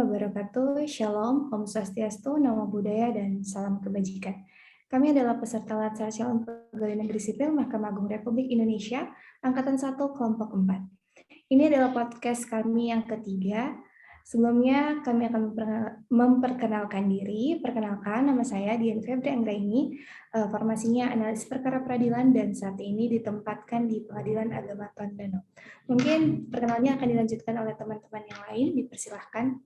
wabarakatuh. Shalom, Om Swastiastu, Namo Buddhaya, dan salam kebajikan. Kami adalah peserta Latsar Calon Pegawai Negeri Sipil Mahkamah Agung Republik Indonesia, Angkatan 1, Kelompok 4. Ini adalah podcast kami yang ketiga. Sebelumnya kami akan memperkenalkan diri. Perkenalkan, nama saya Dian Febri Anggraini, formasinya analis perkara peradilan dan saat ini ditempatkan di Pengadilan Agama Tondano. Mungkin perkenalannya akan dilanjutkan oleh teman-teman yang lain, dipersilahkan.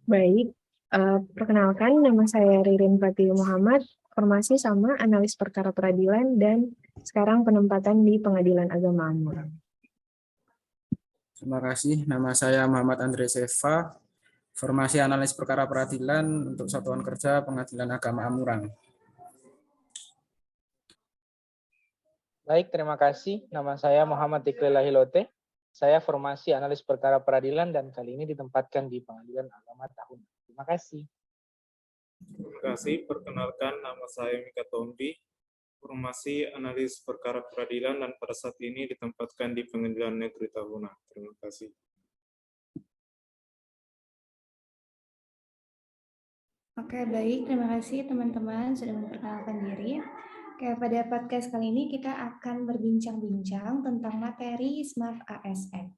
Baik, perkenalkan nama saya Ririn Fatih Muhammad, formasi sama analis perkara peradilan dan sekarang penempatan di Pengadilan Agama Amur. Terima kasih, nama saya Muhammad Andre Seva, formasi analis perkara peradilan untuk Satuan Kerja Pengadilan Agama Amurang. Baik, terima kasih. Nama saya Muhammad Iqlil Hilote. Saya formasi analis perkara peradilan dan kali ini ditempatkan di Pengadilan Agama Tahun. Terima kasih. Terima kasih. Perkenalkan, nama saya Mika Tombi, formasi analis perkara peradilan dan pada saat ini ditempatkan di Pengadilan Negeri Tahuna. Terima kasih. Oke, baik. Terima kasih teman-teman sudah memperkenalkan diri. Oke, pada podcast kali ini kita akan berbincang-bincang tentang materi Smart ASN.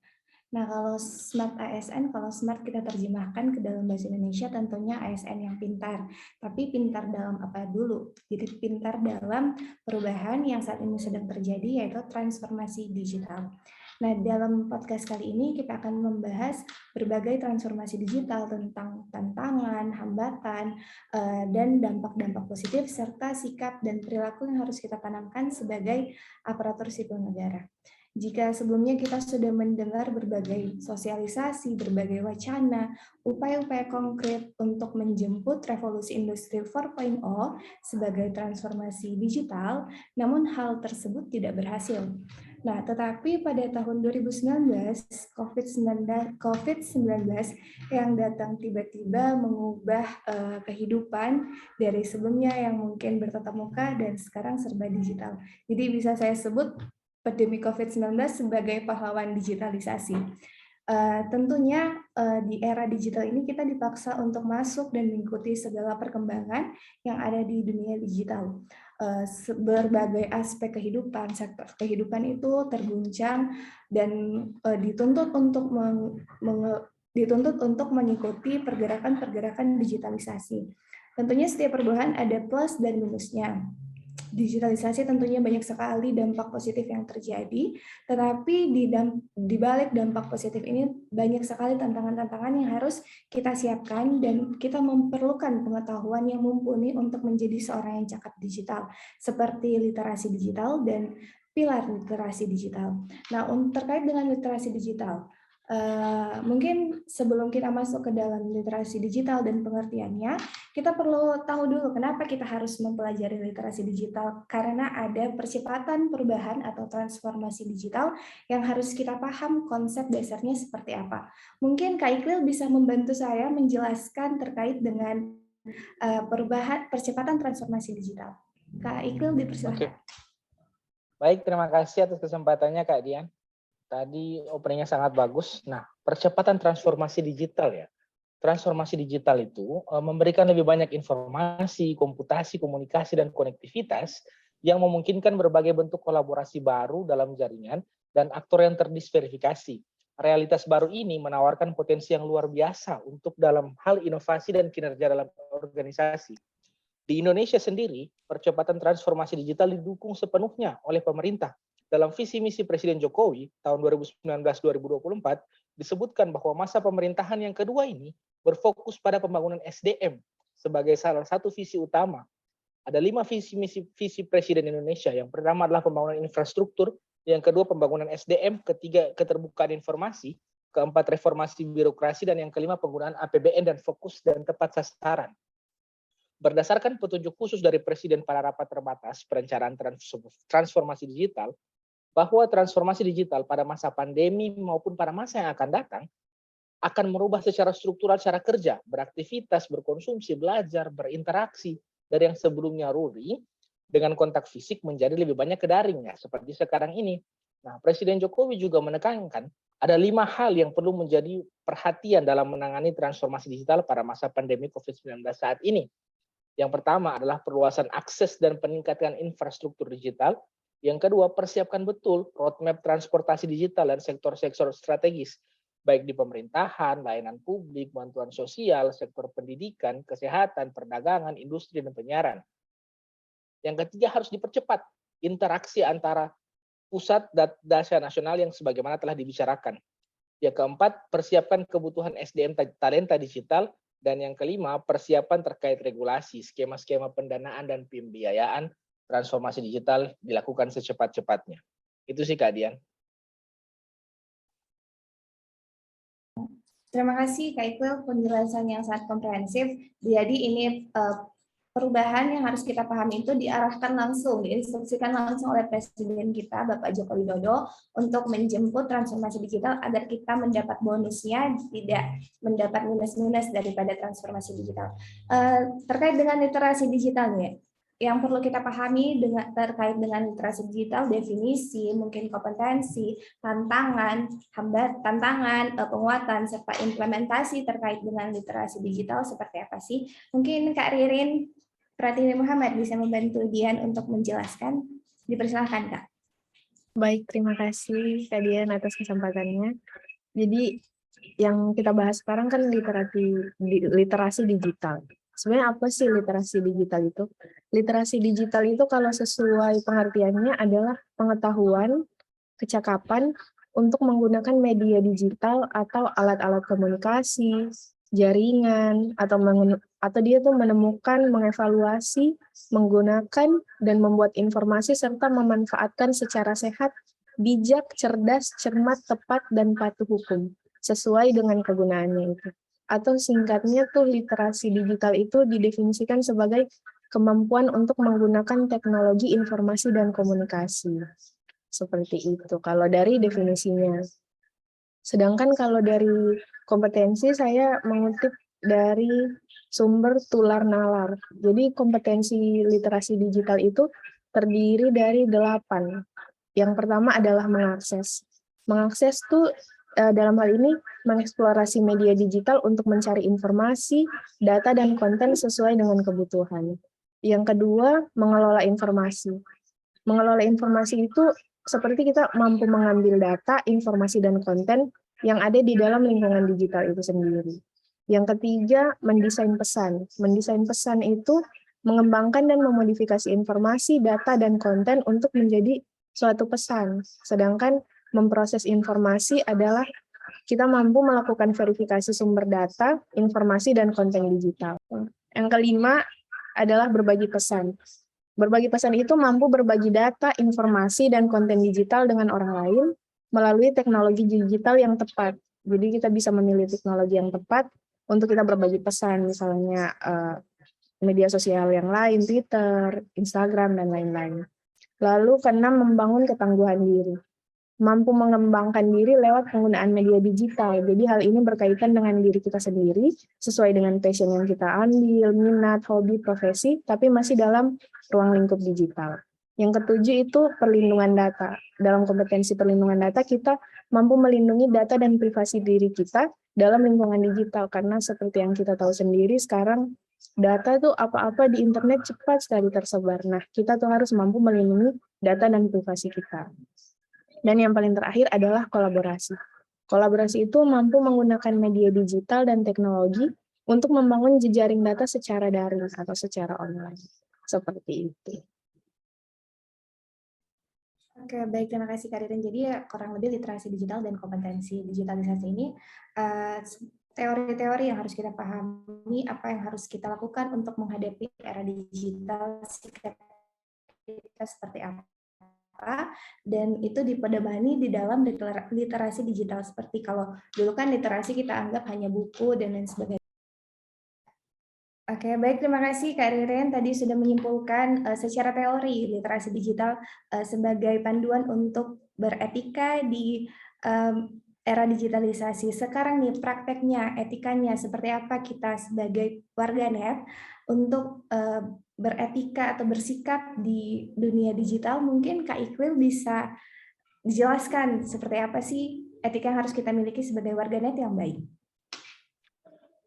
Nah, kalau Smart ASN, kalau Smart kita terjemahkan ke dalam bahasa Indonesia tentunya ASN yang pintar. Tapi pintar dalam apa dulu? Jadi pintar dalam perubahan yang saat ini sedang terjadi, yaitu transformasi digital. Nah, dalam podcast kali ini kita akan membahas berbagai transformasi digital tentang tantangan, hambatan, dan dampak-dampak positif, serta sikap dan perilaku yang harus kita tanamkan sebagai aparatur sipil negara. Jika sebelumnya kita sudah mendengar berbagai sosialisasi, berbagai wacana, upaya-upaya konkret untuk menjemput revolusi industri 4.0 sebagai transformasi digital, namun hal tersebut tidak berhasil. Nah, tetapi pada tahun 2019, COVID-19 yang datang tiba-tiba mengubah kehidupan dari sebelumnya yang mungkin bertatap muka dan sekarang serba digital. Jadi bisa saya sebut pandemi COVID-19 sebagai pahlawan digitalisasi. Tentunya di era digital ini kita dipaksa untuk masuk dan mengikuti segala perkembangan yang ada di dunia digital. Berbagai aspek kehidupan, sektor kehidupan itu terguncang dan dituntut untuk mengikuti pergerakan-pergerakan digitalisasi. Tentunya setiap perubahan ada plus dan minusnya. Digitalisasi tentunya banyak sekali dampak positif yang terjadi, tetapi di balik dampak positif ini banyak sekali tantangan-tantangan yang harus kita siapkan dan kita memerlukan pengetahuan yang mumpuni untuk menjadi seorang yang cakap digital, seperti literasi digital dan pilar literasi digital. Nah, terkait dengan literasi digital, mungkin sebelum kita masuk ke dalam literasi digital dan pengertiannya, kita perlu tahu dulu kenapa kita harus mempelajari literasi digital, karena ada percepatan perubahan atau transformasi digital yang harus kita paham konsep dasarnya seperti apa. Mungkin Kak Iqlil bisa membantu saya menjelaskan terkait dengan percepatan transformasi digital. Kak Iqlil, dipersilakan. Baik, terima kasih atas kesempatannya Kak Dian. Tadi openingnya sangat bagus. Nah, percepatan transformasi digital ya. Transformasi digital itu memberikan lebih banyak informasi, komputasi, komunikasi, dan konektivitas yang memungkinkan berbagai bentuk kolaborasi baru dalam jaringan dan aktor yang terdisverifikasi. Realitas baru ini menawarkan potensi yang luar biasa untuk dalam hal inovasi dan kinerja dalam organisasi. Di Indonesia sendiri, percepatan transformasi digital didukung sepenuhnya oleh pemerintah. Dalam visi misi Presiden Jokowi tahun 2019-2024 disebutkan bahwa masa pemerintahan yang kedua ini berfokus pada pembangunan SDM sebagai salah satu visi utama. Ada 5 visi Presiden Indonesia. Yang pertama adalah pembangunan infrastruktur, yang kedua pembangunan SDM, ketiga keterbukaan informasi, keempat reformasi birokrasi, dan yang kelima penggunaan APBN dan fokus dan tepat sasaran. Berdasarkan petunjuk khusus dari Presiden pada rapat terbatas perencanaan transformasi digital, bahwa transformasi digital pada masa pandemi maupun pada masa yang akan datang akan merubah secara struktural cara kerja, beraktivitas, berkonsumsi, belajar, berinteraksi dari yang sebelumnya ruri dengan kontak fisik menjadi lebih banyak ke daring ya, seperti sekarang ini. Nah, Presiden Jokowi juga menekankan ada 5 hal yang perlu menjadi perhatian dalam menangani transformasi digital pada masa pandemi COVID-19 saat ini. Yang pertama adalah perluasan akses dan peningkatan infrastruktur digital. Yang kedua, persiapkan betul roadmap transportasi digital dan sektor-sektor strategis, baik di pemerintahan, layanan publik, bantuan sosial, sektor pendidikan, kesehatan, perdagangan, industri, dan penyiaran. Yang ketiga, harus dipercepat interaksi antara pusat dan data nasional yang sebagaimana telah dibicarakan. Yang keempat, persiapkan kebutuhan SDM talenta digital. Dan yang kelima, persiapan terkait regulasi, skema-skema pendanaan dan pembiayaan transformasi digital dilakukan secepat-cepatnya. Itu sih Kak Dian. Terima kasih Kak Iqbal, penjelasan yang sangat komprehensif. Jadi ini perubahan yang harus kita pahami itu diarahkan langsung, diinstruksikan langsung oleh Presiden kita, Bapak Joko Widodo, untuk menjemput transformasi digital agar kita mendapat bonusnya, tidak mendapat minus-minus daripada transformasi digital. Terkait dengan literasi digitalnya, yang perlu kita pahami terkait dengan literasi digital, definisi, mungkin kompetensi, tantangan, penguatan, serta implementasi terkait dengan literasi digital seperti apa sih? Mungkin Kak Ririn Pratiwi Muhammad bisa membantu Dian untuk menjelaskan. Dipersilahkan, Kak. Baik, terima kasih Kak Dian atas kesempatannya. Jadi yang kita bahas sekarang kan literasi digital. Sebenarnya apa sih literasi digital itu? Literasi digital itu kalau sesuai pengertiannya adalah pengetahuan, kecakapan untuk menggunakan media digital atau alat-alat komunikasi, jaringan, atau dia tuh menemukan, mengevaluasi, menggunakan, dan membuat informasi serta memanfaatkan secara sehat, bijak, cerdas, cermat, tepat, dan patuh hukum, sesuai dengan kegunaannya itu. Atau singkatnya tuh literasi digital itu didefinisikan sebagai kemampuan untuk menggunakan teknologi informasi dan komunikasi. Seperti itu kalau dari definisinya. Sedangkan kalau dari kompetensi saya mengutip dari sumber tular nalar. Jadi kompetensi literasi digital itu terdiri dari 8. Yang pertama adalah mengakses. Mengakses tuh dalam hal ini mengeksplorasi media digital untuk mencari informasi, data, dan konten sesuai dengan kebutuhan. Yang kedua, mengelola informasi. Mengelola informasi itu seperti kita mampu mengambil data, informasi, dan konten yang ada di dalam lingkungan digital itu sendiri. Yang ketiga, mendesain pesan. Mendesain pesan itu mengembangkan dan memodifikasi informasi, data, dan konten untuk menjadi suatu pesan. Sedangkan memproses informasi adalah kita mampu melakukan verifikasi sumber data, informasi, dan konten digital. Yang kelima adalah berbagi pesan. Berbagi pesan itu mampu berbagi data, informasi, dan konten digital dengan orang lain melalui teknologi digital yang tepat. Jadi kita bisa memilih teknologi yang tepat untuk kita berbagi pesan, misalnya media sosial yang lain, Twitter, Instagram, dan lain-lain. Lalu keenam, membangun ketangguhan diri. Mampu mengembangkan diri lewat penggunaan media digital. Jadi hal ini berkaitan dengan diri kita sendiri, sesuai dengan passion yang kita ambil, minat, hobi, profesi, tapi masih dalam ruang lingkup digital. Yang ketujuh itu perlindungan data. Dalam kompetensi perlindungan data, kita mampu melindungi data dan privasi diri kita dalam lingkungan digital. Karena seperti yang kita tahu sendiri, sekarang data tuh apa-apa di internet cepat sekali tersebar. Nah, kita tuh harus mampu melindungi data dan privasi kita. Dan yang paling terakhir adalah kolaborasi. Kolaborasi itu mampu menggunakan media digital dan teknologi untuk membangun jejaring data secara daring atau secara online. Seperti itu. Oke, baik. Terima kasih Kak Ririn. Jadi kurang lebih literasi digital dan kompetensi digitalisasi ini teori-teori yang harus kita pahami, apa yang harus kita lakukan untuk menghadapi era digital, sikap kita seperti apa. Dan itu dipedemani di dalam literasi digital, seperti kalau dulu kan literasi kita anggap hanya buku dan lain sebagainya. Oke, baik, terima kasih Kak Ririn tadi sudah menyimpulkan secara teori literasi digital sebagai panduan untuk beretika di era digitalisasi. Sekarang nih prakteknya, etikanya seperti apa kita sebagai warganet untuk beretika atau bersikap di dunia digital. Mungkin Kak Iqbal bisa dijelaskan seperti apa sih etika yang harus kita miliki sebagai warganet yang baik.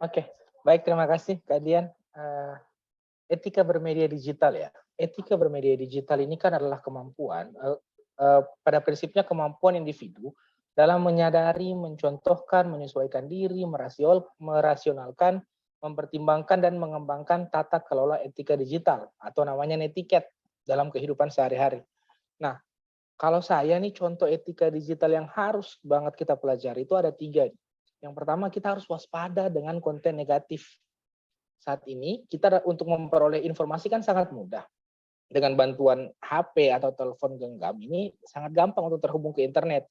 Oke, baik, terima kasih Kak Dian. Etika bermedia digital ya. Etika bermedia digital ini kan adalah kemampuan, pada prinsipnya kemampuan individu dalam menyadari, mencontohkan, menyesuaikan diri, merasionalkan, mempertimbangkan dan mengembangkan tata kelola etika digital atau namanya netiquette dalam kehidupan sehari-hari. Nah, kalau saya nih contoh etika digital yang harus banget kita pelajari itu ada 3. Yang pertama, kita harus waspada dengan konten negatif. Saat ini kita untuk memperoleh informasi kan sangat mudah. Dengan bantuan HP atau telepon genggam ini sangat gampang untuk terhubung ke internet.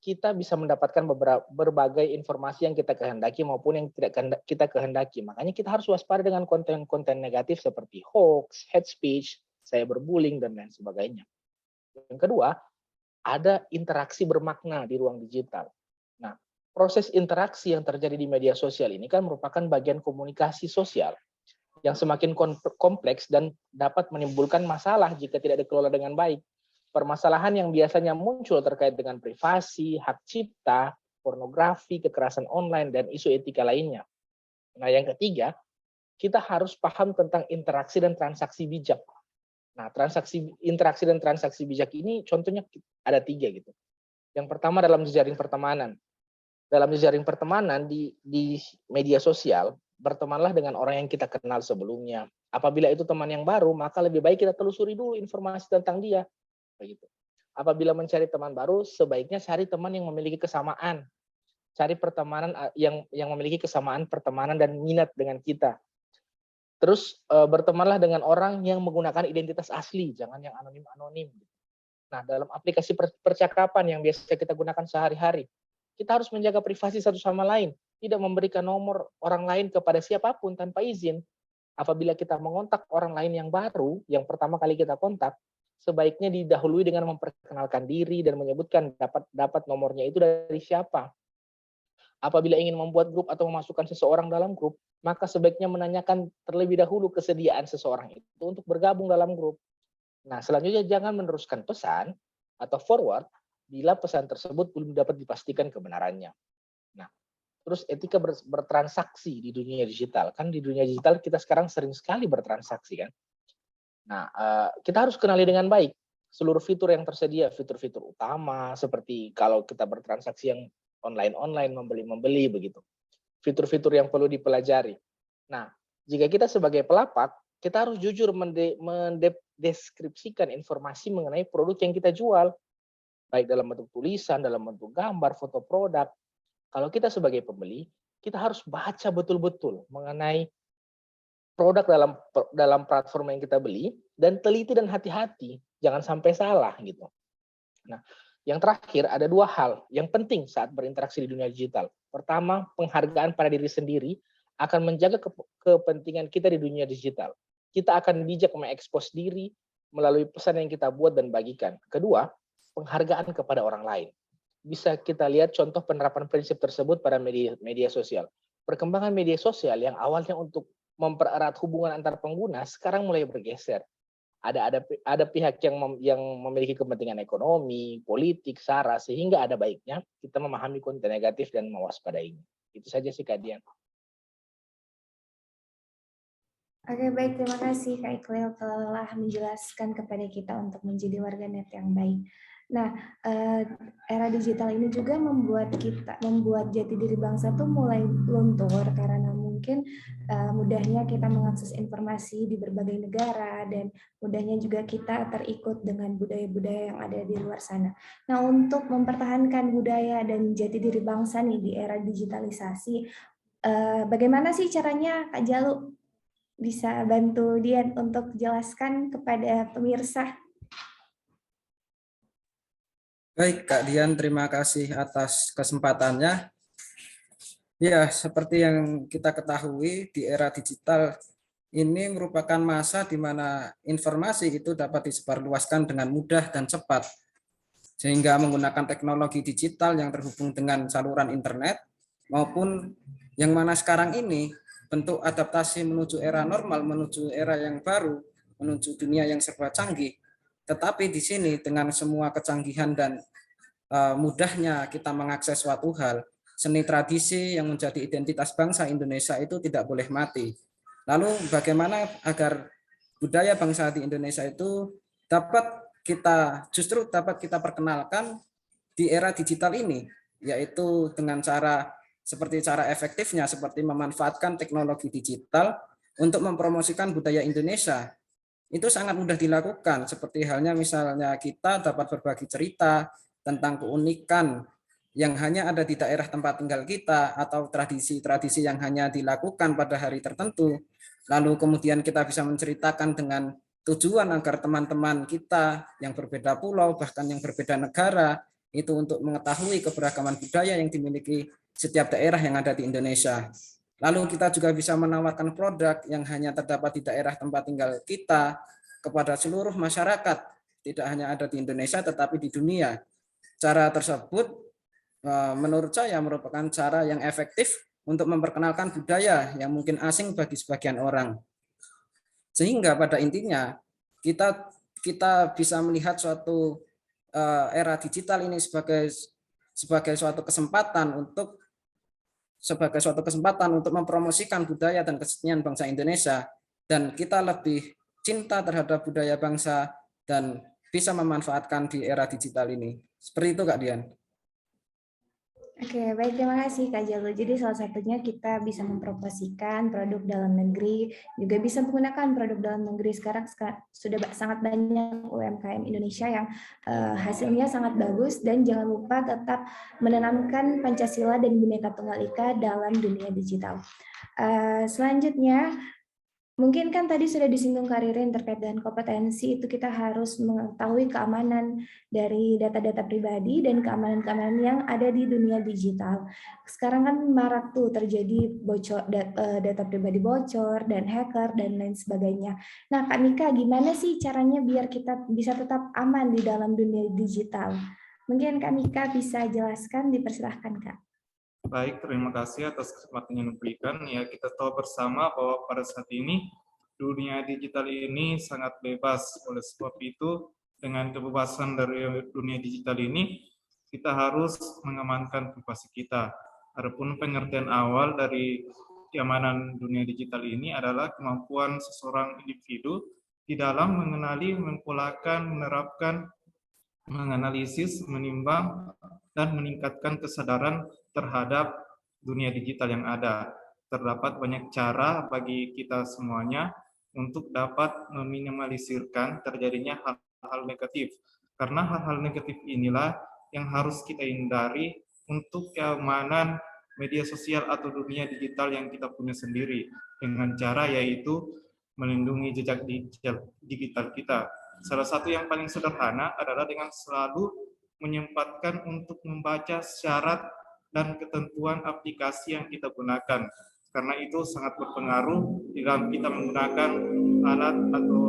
Kita bisa mendapatkan berbagai informasi yang kita kehendaki maupun yang tidak kita kehendaki. Makanya kita harus waspada dengan konten-konten negatif seperti hoax, hate speech, cyberbullying, dan lain sebagainya. Yang kedua, ada interaksi bermakna di ruang digital. Nah, proses interaksi yang terjadi di media sosial ini kan merupakan bagian komunikasi sosial yang semakin kompleks dan dapat menimbulkan masalah jika tidak dikelola dengan baik. Permasalahan yang biasanya muncul terkait dengan privasi, hak cipta, pornografi, kekerasan online, dan isu etika lainnya. Nah, yang ketiga, kita harus paham tentang interaksi dan transaksi bijak. Nah, interaksi dan transaksi bijak ini contohnya ada 3 gitu. Yang pertama dalam jejaring pertemanan. Dalam jejaring pertemanan di media sosial, bertemanlah dengan orang yang kita kenal sebelumnya. Apabila itu teman yang baru, maka lebih baik kita telusuri dulu informasi tentang dia. Begitu. Apabila mencari teman baru, sebaiknya cari teman yang memiliki kesamaan. Cari pertemanan yang memiliki kesamaan pertemanan dan minat dengan kita. Terus bertemanlah dengan orang yang menggunakan identitas asli, jangan yang anonim-anonim. Nah, dalam aplikasi percakapan yang biasa kita gunakan sehari-hari, kita harus menjaga privasi satu sama lain, tidak memberikan nomor orang lain kepada siapapun tanpa izin. Apabila kita mengontak orang lain yang baru, yang pertama kali kita kontak, sebaiknya didahului dengan memperkenalkan diri dan menyebutkan dapat nomornya itu dari siapa. Apabila ingin membuat grup atau memasukkan seseorang dalam grup, maka sebaiknya menanyakan terlebih dahulu kesediaan seseorang itu untuk bergabung dalam grup. Nah, selanjutnya jangan meneruskan pesan atau forward bila pesan tersebut belum dapat dipastikan kebenarannya. Nah, terus etika bertransaksi di dunia digital. Kan di dunia digital kita sekarang sering sekali bertransaksi kan. Nah, kita harus kenali dengan baik seluruh fitur yang tersedia, fitur-fitur utama seperti kalau kita bertransaksi yang online, membeli begitu. Fitur-fitur yang perlu dipelajari. Nah, jika kita sebagai pelapak, kita harus jujur mendeskripsikan informasi mengenai produk yang kita jual, baik dalam bentuk tulisan, dalam bentuk gambar, foto produk. Kalau kita sebagai pembeli, kita harus baca betul-betul mengenai produk dalam platform yang kita beli dan teliti dan hati-hati, jangan sampai salah gitu. Nah, yang terakhir ada 2 hal yang penting saat berinteraksi di dunia digital. Pertama, penghargaan pada diri sendiri akan menjaga kepentingan kita di dunia digital. Kita akan bijak mengekspos diri melalui pesan yang kita buat dan bagikan. Kedua, penghargaan kepada orang lain. Bisa kita lihat contoh penerapan prinsip tersebut pada media sosial. Perkembangan media sosial yang awalnya untuk mempererat hubungan antar pengguna sekarang mulai bergeser. Ada pihak yang memiliki kepentingan ekonomi, politik, sara, sehingga ada baiknya kita memahami konten negatif dan mewaspadainya. Itu saja sih Kak Dian. Oke, baik. Terima kasih Kak Iqlil telah menjelaskan kepada kita untuk menjadi warganet yang baik. Nah, era digital ini juga membuat jati diri bangsa tuh mulai luntur karena mungkin mudahnya kita mengakses informasi di berbagai negara dan mudahnya juga kita terikut dengan budaya-budaya yang ada di luar sana. Nah, untuk mempertahankan budaya dan jati diri bangsa nih di era digitalisasi, bagaimana sih caranya Kak Jalu? Bisa bantu Dian untuk jelaskan kepada pemirsa. Baik, Kak Dian, terima kasih atas kesempatannya. Ya, seperti yang kita ketahui, di era digital ini merupakan masa di mana informasi itu dapat disebarluaskan dengan mudah dan cepat. Sehingga menggunakan teknologi digital yang terhubung dengan saluran internet, maupun yang mana sekarang ini bentuk adaptasi menuju era normal, menuju era yang baru, menuju dunia yang serba canggih. Tetapi di sini dengan semua kecanggihan dan mudahnya kita mengakses suatu hal, seni tradisi yang menjadi identitas bangsa Indonesia itu tidak boleh mati. Lalu bagaimana agar budaya bangsa di Indonesia itu justru dapat kita perkenalkan di era digital ini, yaitu dengan cara efektifnya seperti memanfaatkan teknologi digital untuk mempromosikan budaya Indonesia. Itu sangat mudah dilakukan, seperti halnya misalnya kita dapat berbagi cerita tentang keunikan yang hanya ada di daerah tempat tinggal kita atau tradisi-tradisi yang hanya dilakukan pada hari tertentu. Lalu kemudian kita bisa menceritakan dengan tujuan agar teman-teman kita yang berbeda pulau, bahkan yang berbeda negara, itu untuk mengetahui keberagaman budaya yang dimiliki setiap daerah yang ada di Indonesia. Lalu kita juga bisa menawarkan produk yang hanya terdapat di daerah tempat tinggal kita kepada seluruh masyarakat, tidak hanya ada di Indonesia tetapi di dunia. Cara tersebut menurut saya merupakan cara yang efektif untuk memperkenalkan budaya yang mungkin asing bagi sebagian orang. Sehingga pada intinya kita bisa melihat suatu era digital ini sebagai suatu kesempatan untuk mempromosikan budaya dan kesenian bangsa Indonesia, dan kita lebih cinta terhadap budaya bangsa dan bisa memanfaatkan di era digital ini. Seperti itu Kak Dian. Oke, baik, terima kasih Kak Jalu. Jadi salah satunya kita bisa mempromosikan produk dalam negeri, juga bisa menggunakan produk dalam negeri. Sekarang sudah sangat banyak UMKM Indonesia yang hasilnya sangat bagus, dan jangan lupa tetap menanamkan Pancasila dan Bhinneka Tunggal Ika dalam dunia digital. Selanjutnya, mungkin kan tadi sudah disinggung Kak Ririn terkait dengan kompetensi, itu kita harus mengetahui keamanan dari data-data pribadi dan keamanan-keamanan yang ada di dunia digital. Sekarang kan marak tuh terjadi data pribadi bocor dan hacker dan lain sebagainya. Nah Kak Mika, gimana sih caranya biar kita bisa tetap aman di dalam dunia digital? Mungkin Kak Mika bisa jelaskan, dipersilahkan Kak. Baik, terima kasih atas kesempatan yang diberikan. Ya, kita tahu bersama bahwa pada saat ini dunia digital ini sangat bebas. Oleh sebab itu, dengan kebebasan dari dunia digital ini, kita harus mengamankan privasi kita. Adapun pengertian awal dari keamanan dunia digital ini adalah kemampuan seseorang individu di dalam mengenali, mempolakan, menerapkan, menganalisis, menimbang, dan meningkatkan kesadaran terhadap dunia digital yang ada. Terdapat banyak cara bagi kita semuanya untuk dapat meminimalisirkan terjadinya hal-hal negatif. Karena hal-hal negatif inilah yang harus kita hindari untuk keamanan media sosial atau dunia digital yang kita punya sendiri, dengan cara yaitu melindungi jejak digital kita. Salah satu yang paling sederhana adalah dengan selalu menyempatkan untuk membaca syarat dan ketentuan aplikasi yang kita gunakan. Karena itu sangat berpengaruh dalam kita menggunakan alat atau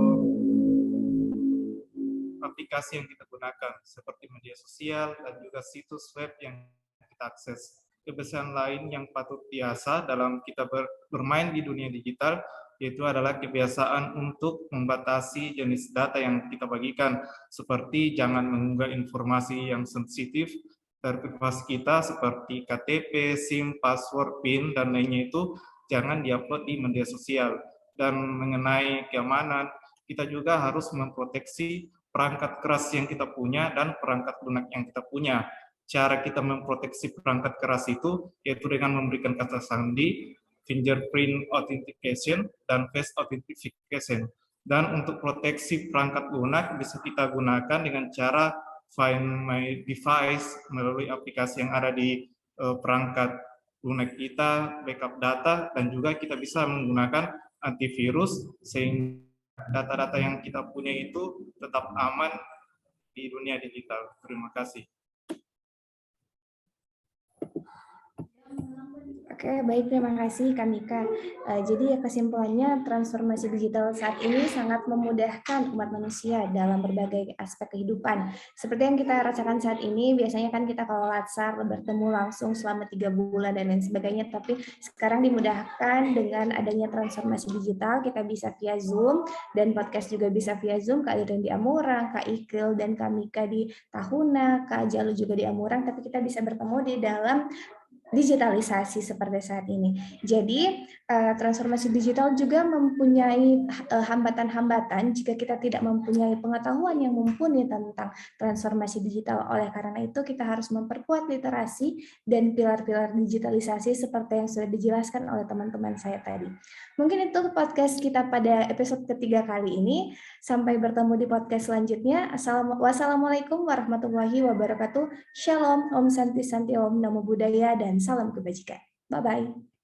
aplikasi yang kita gunakan, seperti media sosial dan juga situs web yang kita akses. Kebiasaan lain yang patut biasa dalam kita bermain di dunia digital yaitu adalah kebiasaan untuk membatasi jenis data yang kita bagikan, seperti jangan mengunggah informasi yang sensitif dari privasi kita seperti KTP, SIM, password, PIN, dan lainnya itu jangan diupload di media sosial. Dan mengenai keamanan, kita juga harus memproteksi perangkat keras yang kita punya dan perangkat lunak yang kita punya. Cara kita memproteksi perangkat keras itu yaitu dengan memberikan kata sandi, fingerprint authentication, dan face authentication. Dan untuk proteksi perangkat lunak bisa kita gunakan dengan cara Find My Device melalui aplikasi yang ada di perangkat lunak kita, backup data, dan juga kita bisa menggunakan antivirus sehingga data-data yang kita punya itu tetap aman di dunia digital. Terima kasih. Oke, baik, terima kasih Kak Mika. Jadi kesimpulannya transformasi digital saat ini sangat memudahkan umat manusia dalam berbagai aspek kehidupan. Seperti yang kita rasakan saat ini, biasanya kan kita kalau latsar bertemu langsung selama 3 bulan dan lain sebagainya, tapi sekarang dimudahkan dengan adanya transformasi digital, kita bisa via Zoom, dan podcast juga bisa via Zoom, Kak Irin di Amurang, Kak Ikil dan Kak Mika di Tahuna, Kak Jalu juga di Amurang, tapi kita bisa bertemu di dalam digitalisasi seperti saat ini. Jadi transformasi digital juga mempunyai hambatan-hambatan jika kita tidak mempunyai pengetahuan yang mumpuni tentang transformasi digital. Oleh karena itu kita harus memperkuat literasi dan pilar-pilar digitalisasi seperti yang sudah dijelaskan oleh teman-teman saya tadi. Mungkin itu podcast kita pada episode ketiga kali ini. Sampai bertemu di podcast selanjutnya. Wassalamualaikum warahmatullahi wabarakatuh. Shalom, Om Santi Santi, Om Namo Buddhaya, dan salam kebajikan. Bye-bye.